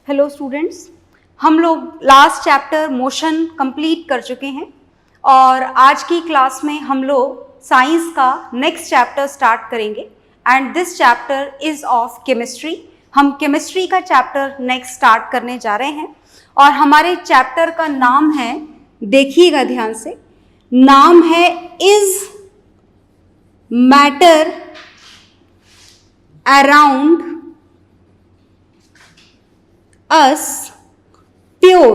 Hello students, हम लोग last chapter motion complete कर चुके हैं और आज की क्लास में हम लोग साइंस का नेक्स्ट चैप्टर स्टार्ट करेंगे and this chapter is of chemistry. हम केमिस्ट्री का चैप्टर नेक्स्ट स्टार्ट करने जा रहे हैं और हमारे चैप्टर का नाम है, देखिएगा ध्यान से, नाम है is matter around us pure.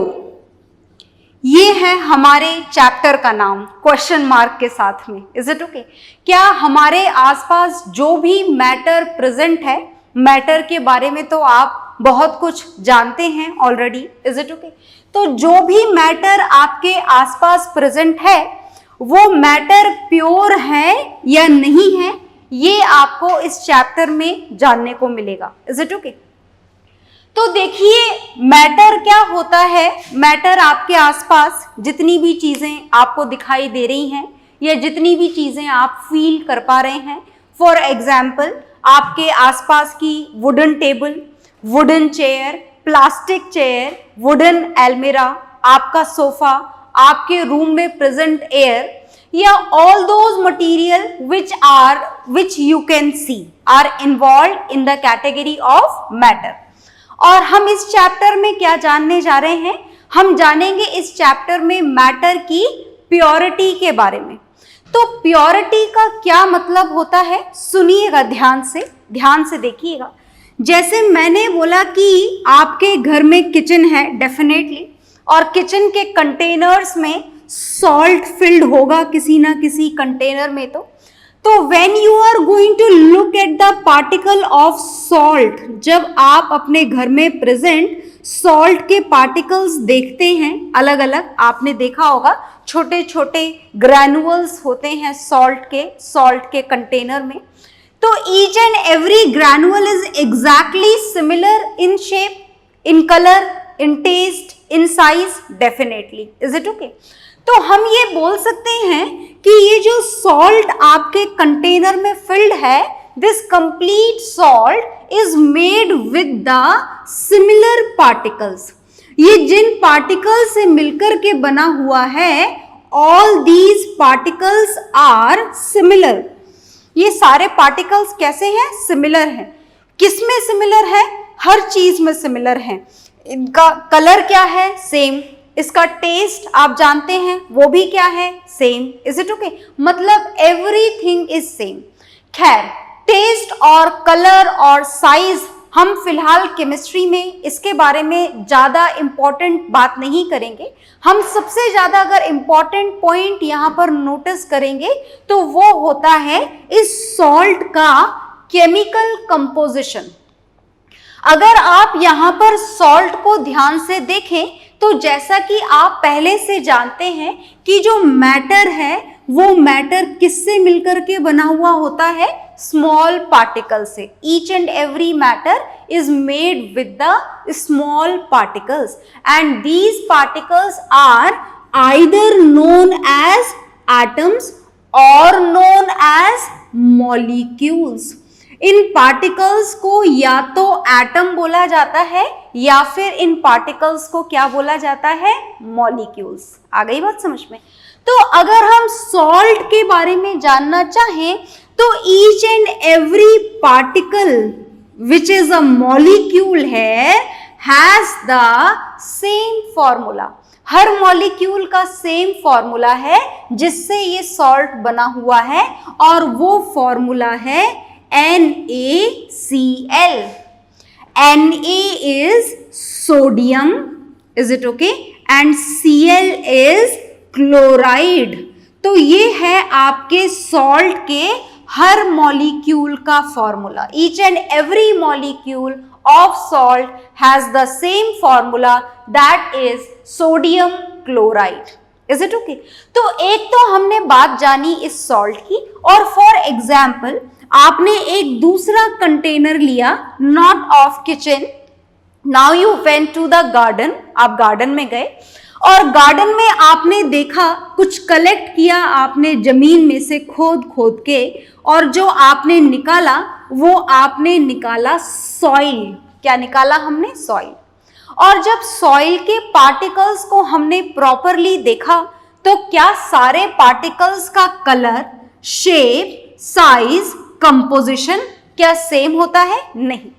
ये है हमारे चैप्टर का नाम क्वेश्चन मार्क के साथ में। Is it okay? क्या हमारे आसपास जो भी मैटर प्रेजेंट है, मैटर के बारे में तो आप बहुत कुछ जानते हैं ऑलरेडी। Is it okay? तो जो भी मैटर आपके आसपास प्रेजेंट है वो मैटर प्योर है या नहीं है, ये आपको इस चैप्टर में जानने को मिलेगा। Is it okay? तो देखिए, मैटर क्या होता है। मैटर आपके आसपास जितनी भी चीजें आपको दिखाई दे रही हैं या जितनी भी चीजें आप फील कर पा रहे हैं, फॉर एग्जाम्पल आपके आसपास की wooden table, wooden chair, plastic chair, wooden अलमीरा, आपका सोफा, आपके रूम में प्रेजेंट एयर, या all those material which you can see are involved in the category of matter। और हम इस चैप्टर में क्या जानने जा रहे हैं? हम जानेंगे इस चैप्टर में मैटर की प्योरिटी के बारे में। तो प्योरिटी का क्या मतलब होता है, सुनिएगा ध्यान से देखिएगा। जैसे मैंने बोला कि आपके घर में किचन है डेफिनेटली, और किचन के कंटेनर्स में सॉल्ट फिल्ड होगा किसी ना किसी कंटेनर में। तो when you are going to look at the particle of salt, जब आप अपने घर में प्रेजेंट सॉल्ट के पार्टिकल्स देखते हैं अलग अलग, आपने देखा होगा छोटे छोटे ग्रैनुअल्स होते हैं सॉल्ट के कंटेनर में। तो each and every granule is exactly similar in shape, in colour, in taste, in size, definitely. Is it okay? तो हम ये बोल सकते हैं कि ये जो सॉल्ट आपके कंटेनर में फिल्ड है, this complete salt is made with the similar particles. ये जिन पार्टिकल्स से मिलकर के बना हुआ है, all these particles are similar. ये सारे पार्टिकल्स कैसे हैं? सिमिलर हैं। किस में सिमिलर है? हर चीज में सिमिलर है। इनका कलर क्या है? सेम। इसका टेस्ट आप जानते हैं, वो भी क्या है? सेम। Is it okay? मतलब एवरीथिंग इज सेम। खैर, टेस्ट और कलर और साइज हम फिलहाल केमिस्ट्री में इसके बारे में ज्यादा इंपॉर्टेंट बात नहीं करेंगे। हम सबसे ज्यादा अगर इंपॉर्टेंट पॉइंट यहाँ पर नोटिस करेंगे तो वो होता है इस सॉल्ट का केमिकल कंपोजिशन। अगर आप यहाँ पर सॉल्ट को ध्यान से देखें तो जैसा कि आप पहले से जानते हैं कि जो मैटर है वो मैटर किससे मिलकर के बना हुआ होता है? स्मॉल पार्टिकल से। Each and every matter is made with the small particles and these particles are either known as atoms और नोन एज मॉलिक्यूल्स। इन पार्टिकल्स को या तो एटम बोला जाता है या फिर इन पार्टिकल्स को क्या बोला जाता है? मॉलिक्यूल्स। आ गई बात समझ में? तो अगर हम सॉल्ट के बारे में जानना चाहें तो each and every particle which is a molecule has the same formula. Her molecule का सेम फॉर्मूला है जिससे ये सॉल्ट बना हुआ है, और वो फॉर्मूला है NaCl. Na is sodium, is it okay? And Cl is chloride. तो ये है आपके सॉल्ट के हर मॉलिक्यूल का formula. Each and every molecule of salt has the same formula, that is sodium chloride. Is it okay? तो एक तो हमने बात जानी इस सॉल्ट की, और फॉर एग्जाम्पल आपने एक दूसरा कंटेनर लिया, not of kitchen. Now you went to the garden. आप गार्डन में गए और गार्डन में आपने देखा, कुछ कलेक्ट किया आपने जमीन में से खोद खोद के, और जो आपने निकाला वो आपने निकाला सॉइल। क्या निकाला हमने? सॉइल। और जब सॉइल के पार्टिकल्स को हमने प्रॉपरली देखा तो क्या सारे पार्टिकल्स का कलर, शेप, साइज, कंपोजिशन क्या सेम होता है? नहीं,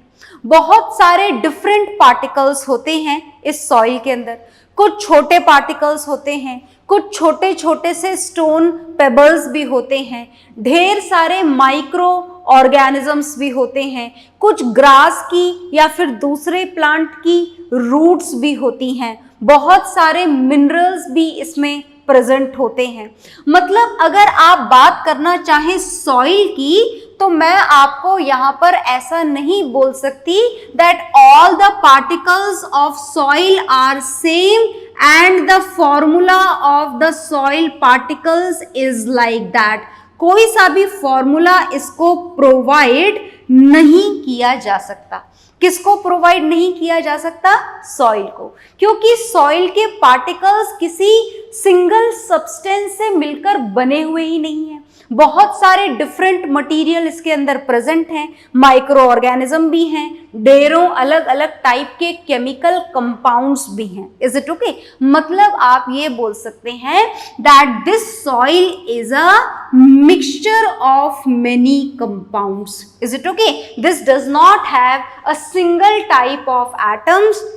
बहुत सारे डिफरेंट पार्टिकल्स होते हैं इस सॉइल के अंदर। कुछ छोटे पार्टिकल्स होते हैं, कुछ छोटे छोटे से स्टोन पेबल्स भी होते हैं, ढेर सारे माइक्रो ऑर्गेनिजम्स भी होते हैं, कुछ ग्रास की या फिर दूसरे प्लांट की रूट्स भी होती हैं, बहुत सारे मिनरल्स भी इसमें प्रेजेंट होते हैं। मतलब अगर आप बात करना चाहें सॉइल की तो मैं आपको यहाँ पर ऐसा नहीं बोल सकती that all the particles of soil are same and the formula of the soil particles is like that. कोई सा भी फॉर्मूला इसको प्रोवाइड नहीं किया जा सकता। किसको प्रोवाइड नहीं किया जा सकता? सॉइल को, क्योंकि सॉइल के पार्टिकल्स किसी सिंगल सब्सटेंस से मिलकर बने हुए ही नहीं हैं। बहुत सारे डिफरेंट मटेरियल इसके अंदर प्रेजेंट हैं, माइक्रो ऑर्गेनिज्म भी हैं, ढेरों अलग अलग टाइप के केमिकल कंपाउंड्स भी हैं। Is it okay? मतलब आप ये बोल सकते हैं that this soil is a mixture of many compounds. Is it okay? This does not have a single type of atoms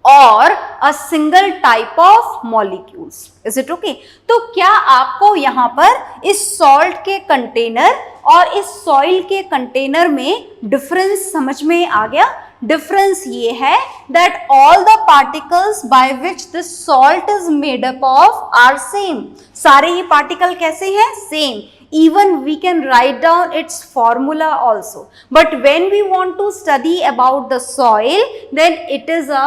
और a single type of molecules. Is it okay? तो क्या आपको यहाँ पर इस सॉल्ट के कंटेनर और इस सॉइल के कंटेनर में डिफरेंस समझ में आ गया? डिफरेंस ये है that all the particles by which this salt is made up of are same. सारे ही पार्टिकल कैसे हैं? Same. Even we can write down its formula also, but when we want to study about the soil, then it is a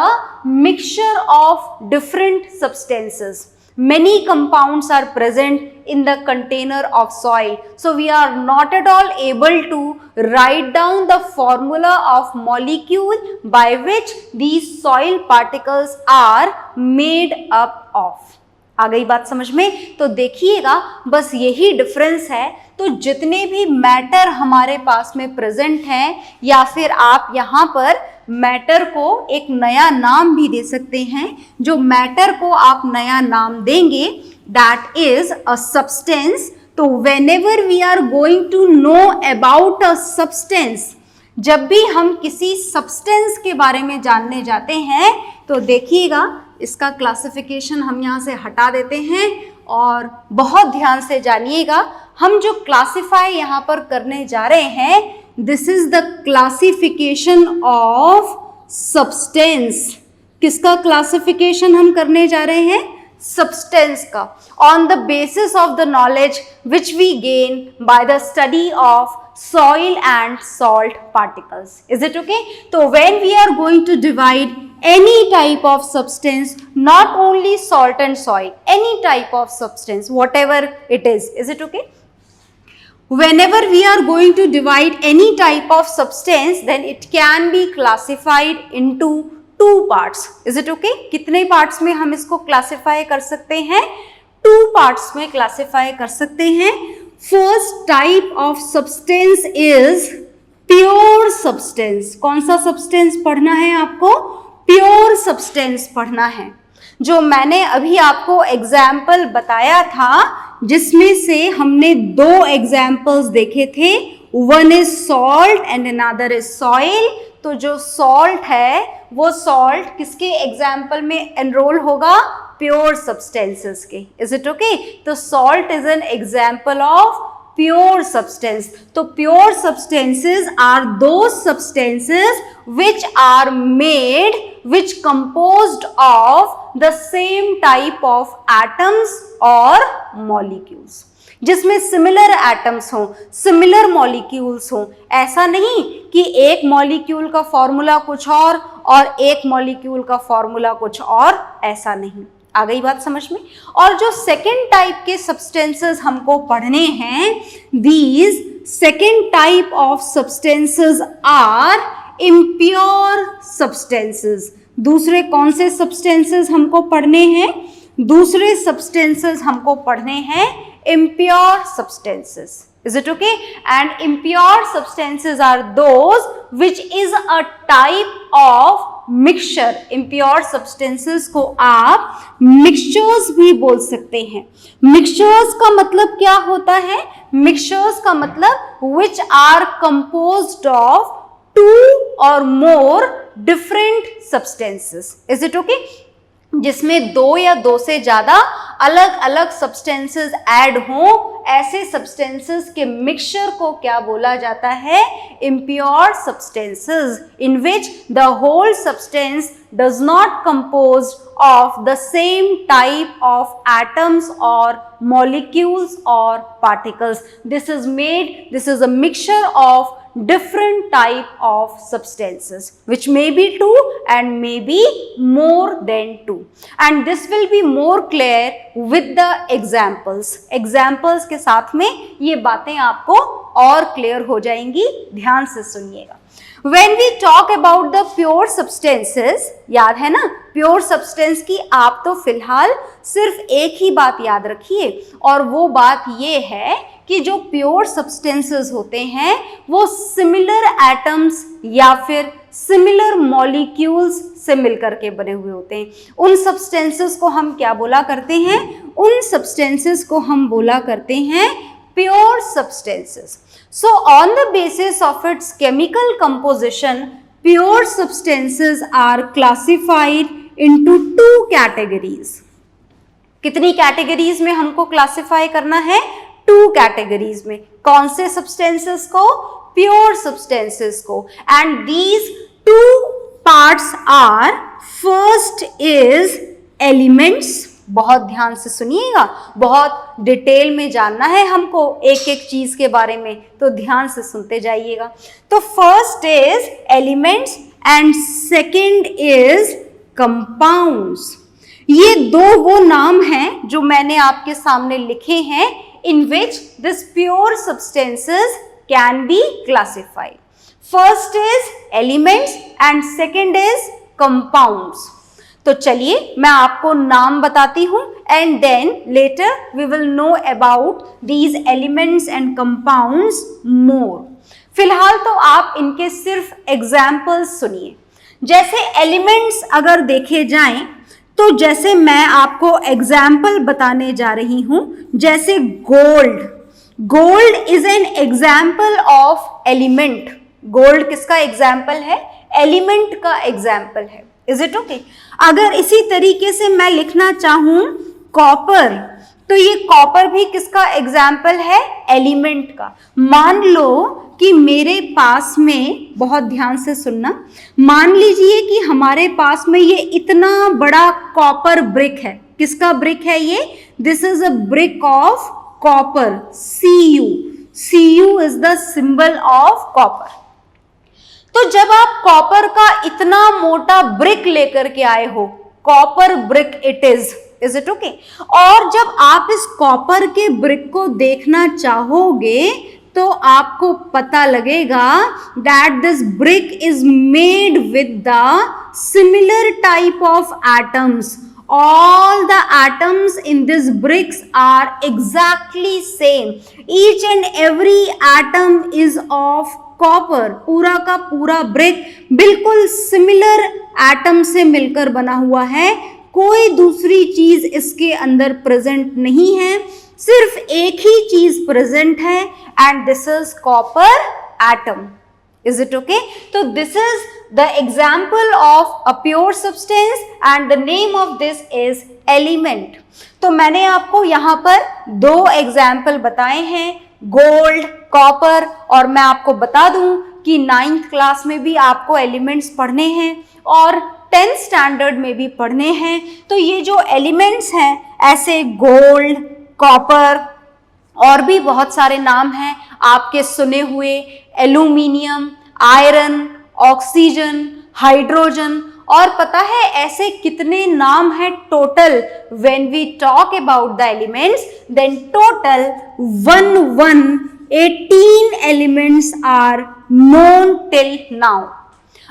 mixture of different substances. Many compounds are present in the container of soil, so we are not at all able to write down the formula of molecule by which these soil particles are made up of. आ गई बात समझ में? तो देखिएगा बस यही difference है। तो जितने भी मैटर हमारे पास में प्रेजेंट हैं, या फिर आप यहाँ पर मैटर को एक नया नाम भी दे सकते हैं। जो मैटर को आप नया नाम देंगे दैट इज अ सब्सटेंस। तो whenever we are going to know about a substance, जब भी हम किसी सब्सटेंस के बारे में जानने जाते हैं तो देखिएगा इसका क्लासिफिकेशन हम यहाँ से हटा देते हैं और बहुत ध्यान से जानिएगा। हम जो क्लासिफाई यहाँ पर करने जा रहे हैं, this is the classification of substance. किसका क्लासिफिकेशन हम करने जा रहे हैं? सब्सटेंस का, on the basis of the knowledge which we gain by the study of soil and salt particles. Is it okay? So when we are going to divide any type of substance, not only salt and soil, any type of substance, whatever it is it okay? Whenever we are going to divide any type of substance, then it can be classified into two parts. Is it okay? कितने parts में हम इसको classify कर सकते हैं? Two parts में classify कर सकते हैं। First type of substance is pure substance. कौन सा substance पढ़ना है आपको? Pure substance पढ़ना है। जो मैंने अभी आपको एग्जाम्पल बताया था, जिसमें से हमने दो एग्जाम्पल्स देखे थे, one is salt and another is soil. तो जो सॉल्ट है वो सॉल्ट किसके एग्जाम्पल में एनरोल होगा? प्योर सब्सटेंसेस के। Is it okay? तो salt is an example of pure substance. तो pure substances are those substances which are made, which composed of the same type of atoms or molecules. जिसमें similar atoms हों, similar molecules हों। ऐसा नहीं कि एक molecule का फॉर्मूला कुछ और एक मॉलिक्यूल का फॉर्मूला कुछ और, ऐसा नहीं। आ गई बात समझ में? और जो सेकेंड टाइप के सब्सटेंसेस हमको पढ़ने हैं, these second type of substances are impure substances. दूसरे कौन से सब्सटेंसेस हमको पढ़ने हैं? दूसरे सब्सटेंसेस हमको पढ़ने हैं impure substances. Is it okay? And impure substances are those which is a type of mixture, impure substances को आप मिक्सचर्स भी बोल सकते हैं। मिक्सचर्स का मतलब क्या होता है? मिक्सचर्स का मतलब which are composed of 2 or more different substances. Is it okay? जिसमें 2 या 2 से ज्यादा अलग अलग सब्सटेंसेस ऐड हों, ऐसे सब्सटेंसेस के मिक्सचर को क्या बोला जाता है? Impure substances, in which the whole substance does not compose of the same type of atoms or molecules or particles. This is a mixture of different type of substances which may be 2 and may be more than 2, and this will be more clear with the examples के साथ में ये बातें आपको और clear हो जाएंगी। ध्यान से सुनिएगा। When we talk about the pure substances, याद है ना प्योर सब्सटेंस की, आप तो फिलहाल सिर्फ एक ही बात याद रखिए, और वो बात ये है कि जो प्योर सब्सटेंसेस होते हैं वो सिमिलर एटम्स या फिर सिमिलर मॉलिक्यूल्स से मिलकर के बने हुए होते हैं। उन सब्सटेंसेस को हम क्या बोला करते हैं? उन सब्सटेंसेस को हम बोला करते हैं pure substances. So on the basis of its chemical composition, pure substances are classified into 2 categories. कितनी कैटेगरीज में हमको क्लासिफाई करना है? 2 कैटेगरीज में। कौन से सब्सटेंसेस को? प्योर सब्सटेंसेस को। And these 2 parts are, first is elements. बहुत ध्यान से सुनिएगा, बहुत डिटेल में जानना है हमको एक एक चीज के बारे में, तो ध्यान से सुनते जाइएगा। तो first is elements and second is compounds. ये 2 वो नाम हैं जो मैंने आपके सामने लिखे हैं, in which this pure substances can be classified. First is elements and second is compounds. तो चलिए मैं आपको नाम बताती हूं, and then later we will know about these elements and compounds more. फिलहाल तो आप इनके सिर्फ एग्जाम्पल्स सुनिए। जैसे एलिमेंट्स अगर देखे जाएं तो जैसे मैं आपको एग्जाम्पल बताने जा रही हूं, जैसे gold. Gold is an example of element. Gold किसका एग्जाम्पल है? एलिमेंट का एग्जाम्पल है। Is it okay? अगर इसी तरीके से मैं लिखना चाहूं कॉपर, तो ये कॉपर भी किसका एग्जाम्पल है? एलिमेंट का। मान लो कि मेरे पास में, बहुत ध्यान से सुनना, मान लीजिए कि हमारे पास में ये इतना बड़ा कॉपर ब्रिक है। किसका ब्रिक है ये? This is a brick of copper, Cu। Cu is the symbol of copper. तो जब आप कॉपर का इतना मोटा ब्रिक लेकर के आए हो, copper brick it is it okay? और जब आप इस कॉपर के ब्रिक को देखना चाहोगे तो आपको पता लगेगा that this brick is made with the similar type of atoms. All the atoms in this bricks are exactly same. Each and every atom is of copper. पूरा का पूरा ब्रिक बिल्कुल सिमिलर एटम से मिलकर बना हुआ है। कोई दूसरी चीज इसके अंदर प्रेजेंट नहीं है, सिर्फ एक ही चीज प्रेजेंट है, and this is copper atom. Is it okay? So this is the example of a pure substance and the name of this is element. तो मैंने आपको यहाँ पर 2 एग्जाम्पल बताए हैं, गोल्ड, कॉपर, और मैं आपको बता दूं कि 9th क्लास में भी आपको एलिमेंट्स पढ़ने हैं और 10th स्टैंडर्ड में भी पढ़ने हैं। तो ये जो एलिमेंट्स हैं, ऐसे गोल्ड, कॉपर, और भी बहुत सारे नाम हैं आपके सुने हुए, एल्यूमिनियम, आयरन, ऑक्सीजन, हाइड्रोजन, और पता है ऐसे कितने नाम हैं total. When we talk about the elements, then total 18 elements are known till now.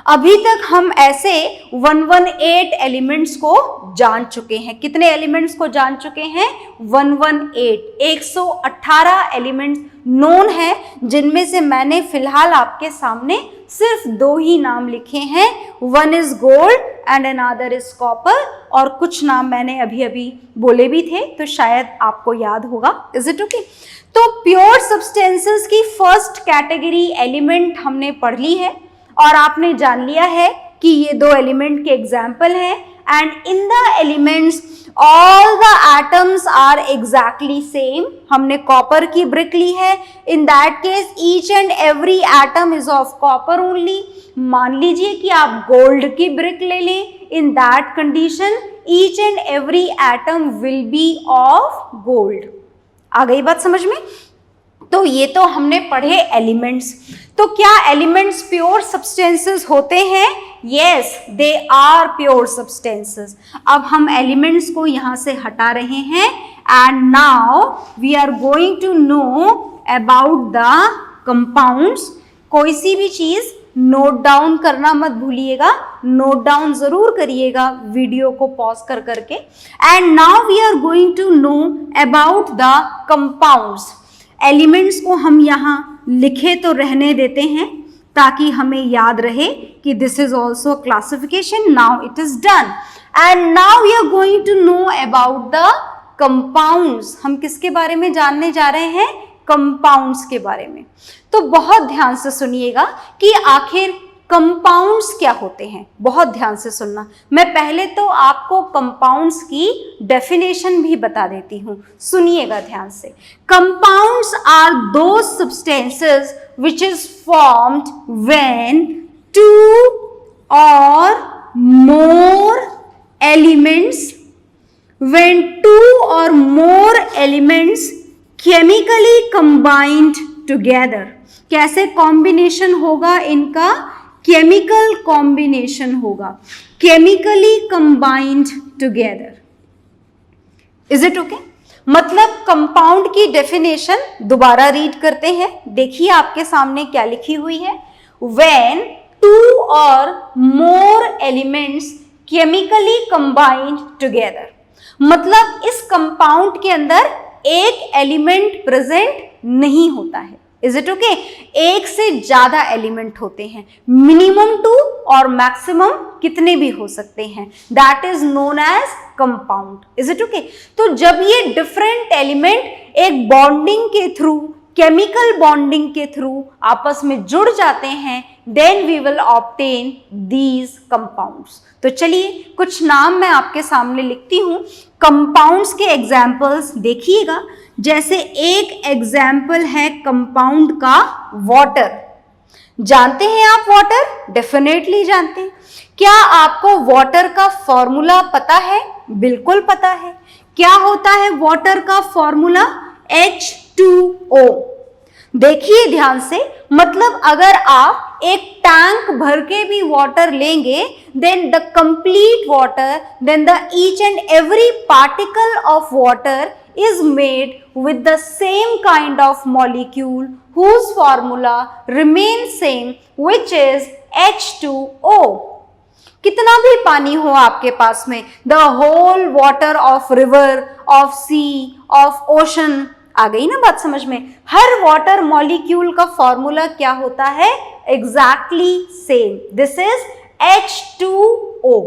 अभी तक हम ऐसे 118 एलिमेंट्स को जान चुके हैं। कितने एलिमेंट्स को जान चुके हैं? 118 एलिमेंट्स नोन है, जिनमें से मैंने फिलहाल आपके सामने सिर्फ 2 ही नाम लिखे हैं, one is gold and another is copper, और कुछ नाम मैंने अभी अभी बोले भी थे तो शायद आपको याद होगा। Is it okay? तो प्योर सब्सटेंसेस की फर्स्ट कैटेगरी एलिमेंट हमने पढ़ ली है और आपने जान लिया है कि ये 2 एलिमेंट के एग्जाम्पल हैं, and in the elements all the atoms are exactly same. हमने कॉपर की ब्रिक ली है, in that case each and every atom is of copper only. मान लीजिए कि आप गोल्ड की ब्रिक ले लें, in that condition each and every atom will be of gold. आ गई बात समझ में? तो ये तो हमने पढ़े एलिमेंट्स। तो क्या एलिमेंट्स प्योर सब्सटेंसेस होते हैं? Yes, they are pure substances. अब हम एलिमेंट्स को यहां से हटा रहे हैं, and now we are going to know about the compounds. कोई सी भी चीज नोट डाउन करना मत भूलिएगा, नोट डाउन जरूर करिएगा वीडियो को पॉज कर करके। And now we are going to know about the compounds. Elements को हम यहाँ लिखे तो रहने देते हैं ताकि हमें याद रहे कि this is also classification. Now it is done, and now we are going to know about the compounds. हम किसके बारे में जानने जा रहे हैं? कंपाउंड्स के बारे में। तो बहुत ध्यान से सुनिएगा कि आखिर कंपाउंड्स क्या होते हैं। बहुत ध्यान से सुनना। मैं पहले तो आपको कंपाउंड्स की डेफिनेशन भी बता देती हूं, सुनिएगा ध्यान से। Compounds are those substances which is formed when 2 or more elements, when 2 or more elements chemically combined together। कैसे कॉम्बिनेशन होगा इनका? केमिकल कॉम्बिनेशन होगा, chemically combined together. Is it okay? मतलब कंपाउंड की डेफिनेशन दोबारा रीड करते हैं। देखिए आपके सामने क्या लिखी हुई है। When 2 or more elements chemically combined together, मतलब इस कंपाउंड के अंदर एक एलिमेंट प्रेजेंट नहीं होता है। Is it okay? एक से ज्यादा एलिमेंट होते हैं, मिनिमम 2 और मैक्सिमम कितने भी हो सकते हैं, that is known as compound. Is it okay? तो जब ये डिफरेंट एलिमेंट एक बॉन्डिंग के थ्रू, केमिकल बॉन्डिंग के थ्रू आपस में जुड़ जाते हैं, then we will obtain these compounds. तो चलिए कुछ नाम मैं आपके सामने लिखती हूं, कंपाउंड्स के एग्जाम्पल्स देखिएगा। जैसे एक एग्जाम्पल है कंपाउंड का वाटर। जानते हैं आप वाटर? डेफिनेटली जानते हैं। क्या आपको वाटर का फॉर्मूला पता है? बिल्कुल पता है। क्या होता है वाटर का फॉर्मूला? H2O। देखिए ध्यान से, मतलब अगर आप एक टैंक भर के भी वाटर लेंगे, then the complete water, then the each and every particle of water is made with the same kind of molecule whose formula remains same, which is H2O। कितना भी पानी हो आपके पास में, the whole water of river, of sea, of ocean, आ गई ना बात समझ में? हर वाटर मॉलिक्यूल का फॉर्मूला क्या होता है? Exactly same, this is H2O।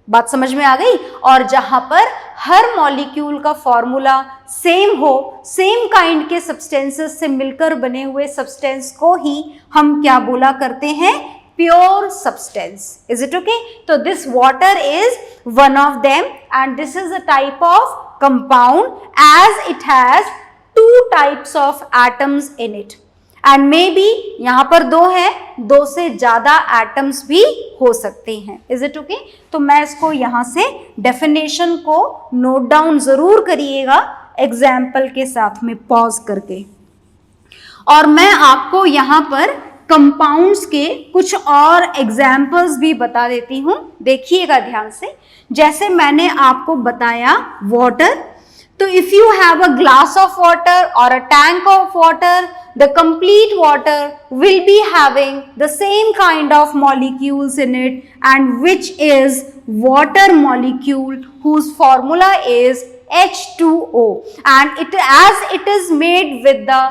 बात समझ में आ गई? और जहां पर हर मॉलिक्यूल का फॉर्मूला सेम हो, सेम काइंड के सब्सटेंसेस से मिलकर बने हुए सब्सटेंस को ही हम क्या बोला करते हैं? Pure substance. Is it okay? तो this water is one of them, and this is a type of compound as it has 2 types of atoms in it, and may be यहां पर 2 है, 2 से ज्यादा एटम्स भी हो सकते हैं। Is it okay? तो मैं इसको यहां से डेफिनेशन को नोट डाउन जरूर करिएगा एग्जाम्पल के साथ में पॉज करके। और मैं आपको यहां पर कंपाउंड्स के कुछ और एग्जाम्पल्स भी बता देती हूं, देखिएगा ध्यान से। जैसे मैंने आपको बताया वाटर, तो if you have a glass of water or a tank of water, the complete water will be having the same kind of molecules in it, and which is water molecule whose formula is H2O, and as it is made with the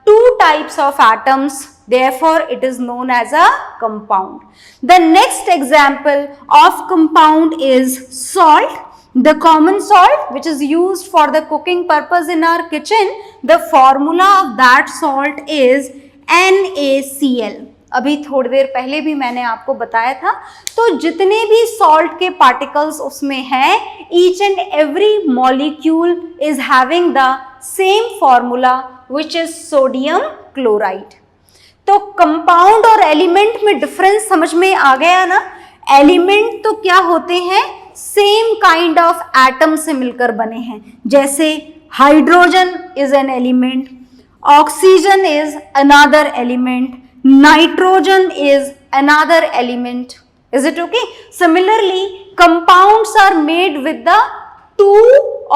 two types of atoms, therefore it is known as a compound. The next example of compound is salt. The common salt which is used for the cooking purpose in our kitchen, the formula of that salt is NaCl. अभी थोड़ी देर पहले भी मैंने आपको बताया था. तो जितने भी सॉल्ट के पार्टिकल्स उसमें हैं, each and every molecule is having the same formula which is sodium chloride. तो कंपाउंड और एलिमेंट में डिफरेंस समझ में आ गया ना. एलिमेंट तो क्या होते हैं, सेम काइंड ऑफ एटम से मिलकर बने हैं. जैसे hydrogen is an element, oxygen is another element, nitrogen is another element. Is it okay? Similarly, compounds are made with the two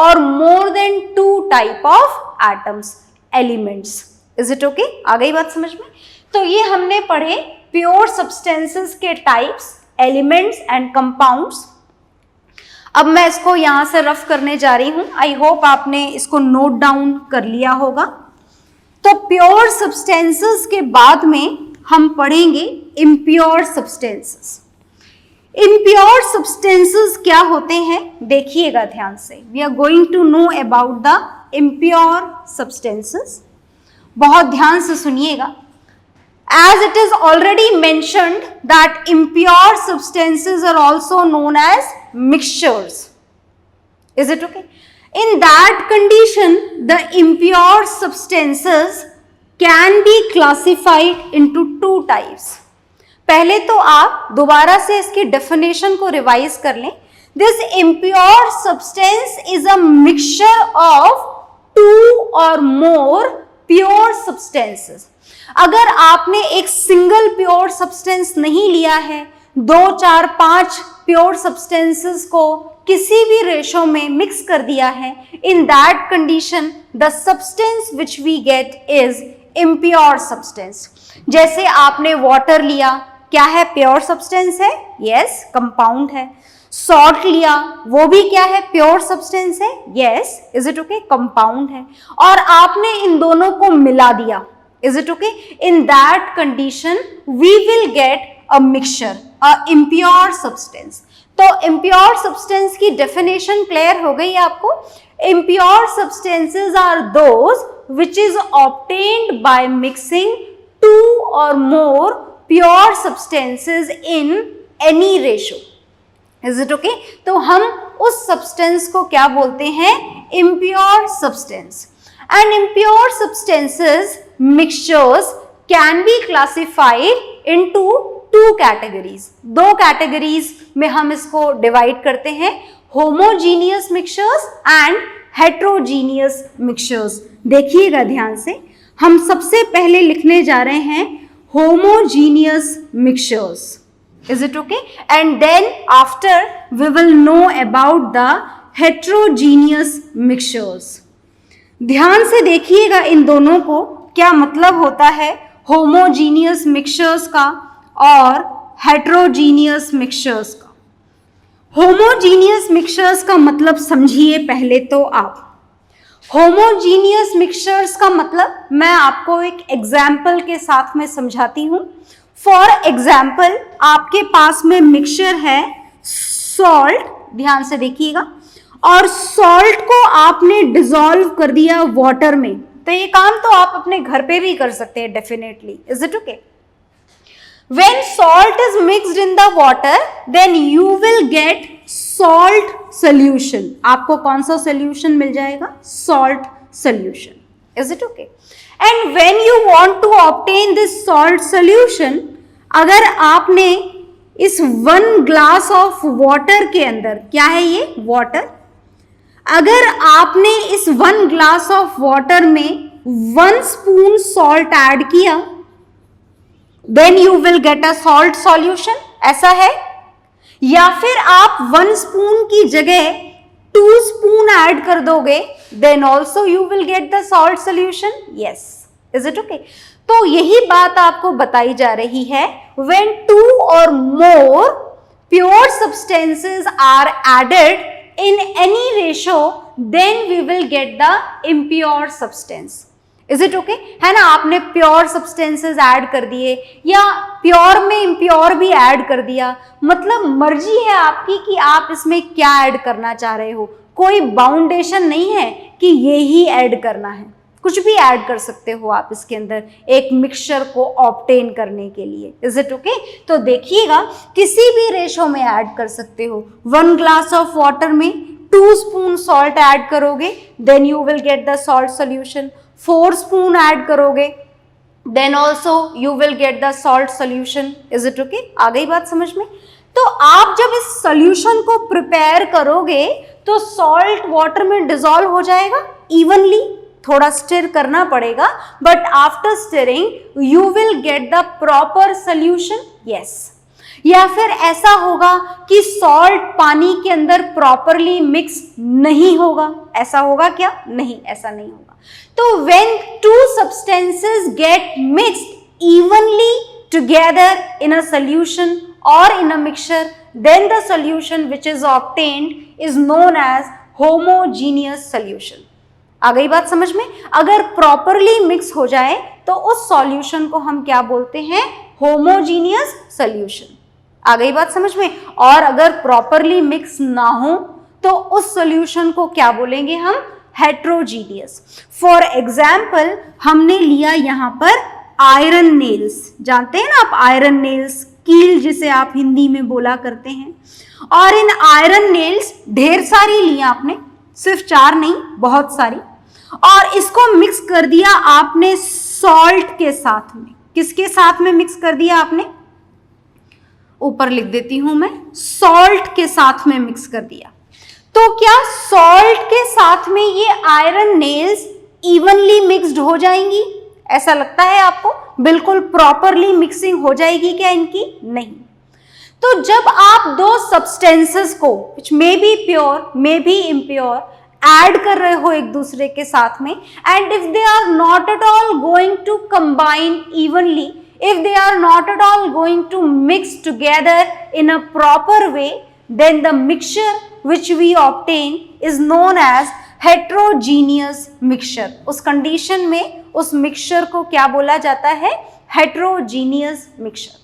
or more than two type of atoms, elements. Is it okay? आ गई बात समझ में. तो ये हमने पढ़े pure substances के types, elements and compounds. अब मैं इसको यहां से रफ करने जा रही हूं. आई होप आपने इसको नोट डाउन कर लिया होगा. तो प्योर सब्सटेंसेस के बाद में हम पढ़ेंगे इम्प्योर सब्सटेंसेस. इम्प्योर सब्सटेंसेस क्या होते हैं देखिएगा ध्यान से. We are going to know about the impure substances. बहुत ध्यान से सुनिएगा. As it is already mentioned that impure substances are also known as mixtures. Is it okay? In that condition, the impure substances can be classified into two types. पहले तो आप दोबारा से इसकी definition को revise कर लें. This impure substance is a mixture of two or more pure substances. अगर आपने एक सिंगल प्योर सब्सटेंस नहीं लिया है, 2, 4, 5 प्योर सब्सटेंसेस को किसी भी रेशो में मिक्स कर दिया है, in that condition the substance which we get is impure substance. जैसे आपने वाटर लिया, क्या है, प्योर सब्सटेंस है, यस, कंपाउंड है. सॉल्ट लिया, वो भी क्या है, प्योर सब्सटेंस है, yes. Is it okay, compound है. और आपने इन दोनों को मिला दिया, is it okay? In that condition we will get a mixture, a impure substance. तो impure substance की definition clear हो गई आपको. Impure substances are those which is obtained by mixing two or more pure substances in any ratio. Is it okay? तो हम उस substance को क्या बोलते हैं, impure substance. And impure substances mixtures can be classified into two categories. दो categories में हम इसको divide करते हैं, homogeneous mixtures and heterogeneous mixtures. देखिएगा ध्यान से. हम सबसे पहले लिखने जा रहे हैं homogeneous mixtures. Is it okay? And then after we will know about the heterogeneous mixtures. ध्यान से देखिएगा इन दोनों को, क्या मतलब होता है होमोजीनियस मिक्सचर्स का और हेट्रोजीनियस मिक्सचर्स का. होमोजीनियस मिक्सचर्स का मतलब समझिए पहले तो आप. होमोजीनियस मिक्सचर्स का मतलब मैं आपको एक एग्जाम्पल के साथ में समझाती हूं. फॉर एग्जाम्पल, आपके पास में मिक्सचर है सॉल्ट, ध्यान से देखिएगा, और सॉल्ट को आपने डिसॉल्व कर दिया वाटर में. तो ये काम तो आप अपने घर पे भी कर सकते हैं definitely. Is it okay? When salt is mixed in the water then you will get salt solution. आपको कौन सा सोल्यूशन मिल जाएगा, salt solution. Is it okay? And when you want to obtain this salt solution, अगर आपने इस 1 glass of water के अंदर, क्या है ये, वाटर, अगर आपने इस 1 ग्लास ऑफ वाटर में 1 स्पून सॉल्ट ऐड किया, then you will get a salt solution. ऐसा है? या फिर आप 1 स्पून की जगह 2 स्पून ऐड कर दोगे, then also you will get the salt solution. Yes. Is it okay? तो यही बात आपको बताई जा रही है. When 2 or more pure substances are added in any ratio, then we will get the impure substance. Is it okay? है ना, आपने प्योर सब्सटेंसेस ऐड कर दिए या प्योर में इम्प्योर भी ऐड कर दिया, मतलब मर्जी है आपकी कि आप इसमें क्या ऐड करना चाह रहे हो, कोई बाउंडेशन नहीं है कि ये ही ऐड करना है, कुछ भी ऐड कर सकते हो आप इसके अंदर एक मिक्सचर को ऑब्टेन करने के लिए। Is it okay? तो देखिएगा किसी भी रेशो में ऐड कर सकते हो। 1 ग्लास ऑफ वाटर में 2 स्पून सॉल्ट ऐड करोगे, then you will get the salt solution. 4 spoon add करोगे, then also you will get the salt solution. Is it okay? आ गई बात समझ में? तो आप जब इस सोल्यूशन को प्रिपेयर करोगे तो सॉल्ट वाटर में डिसॉल्व हो जाएगा इवनली, थोड़ा स्टिर करना पड़ेगा, but after stirring you will get the proper solution. Yes, या फिर ऐसा होगा कि सॉल्ट पानी के अंदर प्रॉपरली मिक्स नहीं होगा, ऐसा होगा क्या? नहीं, ऐसा नहीं होगा। तो when 2 substances get mixed evenly together in a solution or in a mixture, then the solution which is obtained is known as homogeneous solution। आ गई बात समझ में? अगर प्रॉपरली मिक्स हो जाए तो उस सॉल्यूशन को हम क्या बोलते हैं? Homogeneous solution. आ गई बात समझ में? और अगर प्रॉपरली मिक्स ना हो तो उस सॉल्यूशन को क्या बोलेंगे हम? हेट्रोजीनियस। फॉर एग्जाम्पल हमने लिया यहाँ पर आयरन नेल्स, जानते हैं ना आप आयरन नेल्स, कील जिसे आप हिंदी में बोला करते हैं, और इन आयरन नेल्स ढेर सारी लिया आपने, सिर्फ 4 नहीं, बहुत सारी, और इसको मिक्स कर दिया आपने सॉल्ट के साथ में। किसके साथ में मिक्स कर दिया आपने? ऊपर लिख देती हूं मैं, सॉल्ट के साथ में मिक्स कर दिया। तो क्या सॉल्ट के साथ में ये आयरन नेल्स इवनली मिक्स्ड हो जाएंगी? ऐसा लगता है आपको? बिल्कुल प्रॉपरली मिक्सिंग हो जाएगी क्या इनकी? नहीं। तो जब आप 2 सब्सटेंसेस को which may be pure may be impure add कर रहे हो एक दूसरे के साथ में, and if they are not at all going to combine evenly, if they are not at all going to mix together in a proper way, then the mixture which we obtain is known as heterogeneous mixture। उस condition में उस mixture को क्या बोला जाता है? heterogeneous mixture।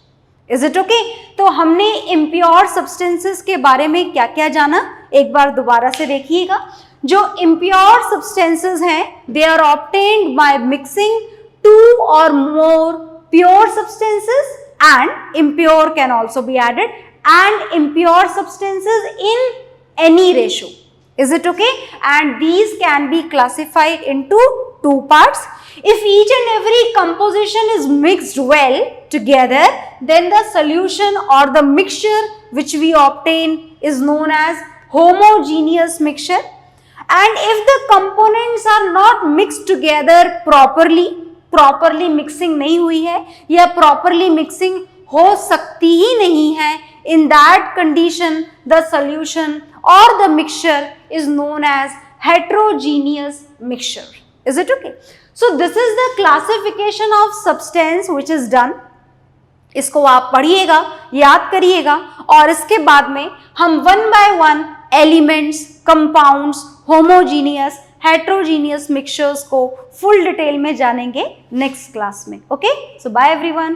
Is it okay? तो हमने impure substances के बारे में क्या क्या जाना, एक बार दोबारा से देखिएगा। जो impure substances हैं, they are obtained by mixing 2 or more pure substances, and impure can also be added, and impure substances in any ratio। Is it okay? And these can be classified into 2 parts। If each and every composition is mixed well together, then the solution or the mixture which we obtain is known as homogeneous mixture। And if the components are not mixed together properly mixing नहीं हुई है या properly mixing हो सकती ही नहीं है, in that condition the solution और the mixture is known as heterogeneous mixture. Is it okay? So this is the classification of substance which is done. इसको आप पढ़िएगा, याद करिएगा, और इसके बाद में हम 1 by 1 elements, compounds, homogeneous, heterogeneous mixtures को फुल डिटेल में जानेंगे नेक्स्ट क्लास में। ओके, सो बाय एवरीवन।